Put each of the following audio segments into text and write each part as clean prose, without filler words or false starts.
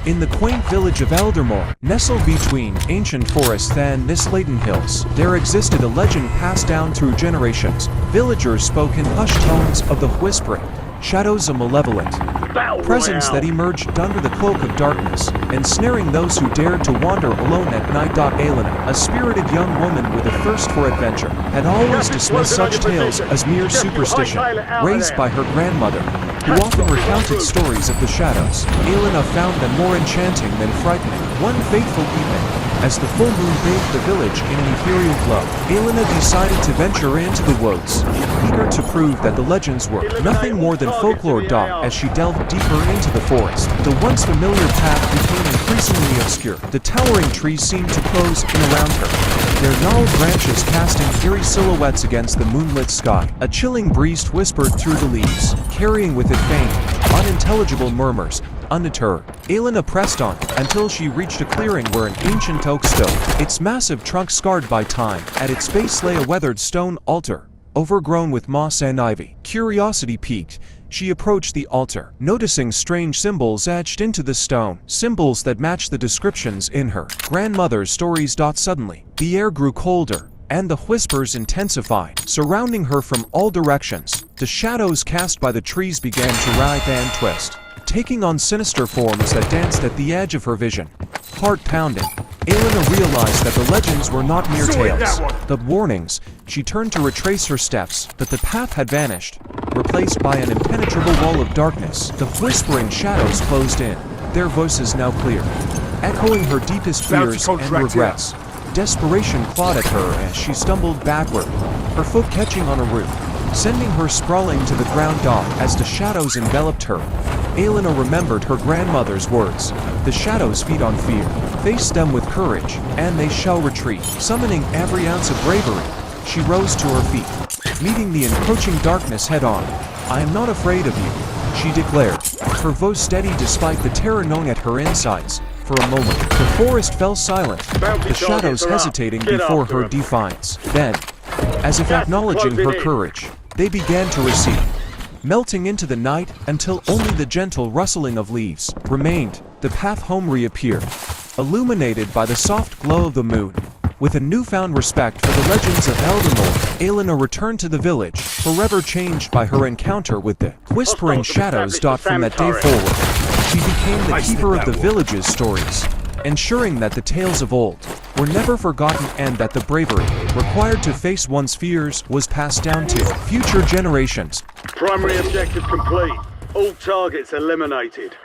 In the quaint village of Eldermore, nestled between ancient forests and Nislayton hills, there existed a legend passed down through generations. Villagers spoke in hushed tones of the whispering shadows of malevolent presence that emerged under the cloak of darkness, ensnaring those who dared to wander alone at night. Aelina, a spirited young woman with a thirst for adventure, had always dismissed such tales as mere superstition, raised by her grandmother, who often recounted stories of the shadows. Aelina found them more enchanting than frightening. One fateful evening, as the full moon bathed the village in an ethereal glow, Aelina decided to venture into the woods, eager to prove that the legends were nothing more than folklore. As she delved deeper into the forest, the once familiar path became increasingly obscure. The towering trees seemed to close in around her, their gnarled branches casting eerie silhouettes against the moonlit sky. A chilling breeze whispered through the leaves, carrying with it faint, unintelligible murmurs. Undeterred, Aelina pressed on until she reached a clearing where an ancient oak stood, its massive trunk scarred by time. At its base lay a weathered stone altar, overgrown with moss and ivy. Curiosity piqued, she approached the altar, noticing strange symbols etched into the stone, symbols that matched the descriptions in her grandmother's stories. Suddenly, the air grew colder, and the whispers intensified, surrounding her from all directions. The shadows cast by the trees began to writhe and twist, taking on sinister forms that danced at the edge of her vision. Heart pounding, Aelina realized that the legends were not mere tales, but warnings. She turned to retrace her steps, but the path had vanished, replaced by an impenetrable wall of darkness. The whispering shadows closed in, their voices now clear, echoing her deepest fears and regrets. Desperation clawed at her as she stumbled backward, her foot catching on a root, sending her sprawling to the ground. As the shadows enveloped her, Aelina remembered her grandmother's words. The shadows feed on fear. Face them with courage, and they shall retreat. Summoning every ounce of bravery, she rose to her feet, meeting the encroaching darkness head-on. "I am not afraid of you," she declared, her voice steady despite the terror gnawing at her insides. For a moment, the forest fell silent, the shadows hesitating before her defiance. Then, as if acknowledging her courage, they began to recede, melting into the night until only the gentle rustling of leaves remained. The path home reappeared, illuminated by the soft glow of the moon. With a newfound respect for the legends of Eldermore, Aelina returned to the village, forever changed by her encounter with the whispering shadows. From that day forward, she became the keeper of the village's stories, ensuring that the tales of old were never forgotten and that the bravery required to face one's fears was passed down to future generations. Primary objective complete. All targets eliminated.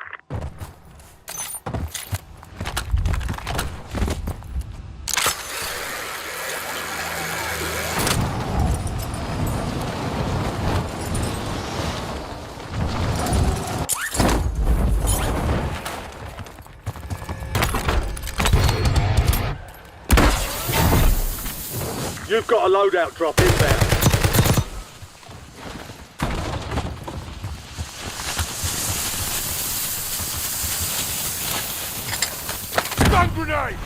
You've got a loadout drop inbound. Stun grenade!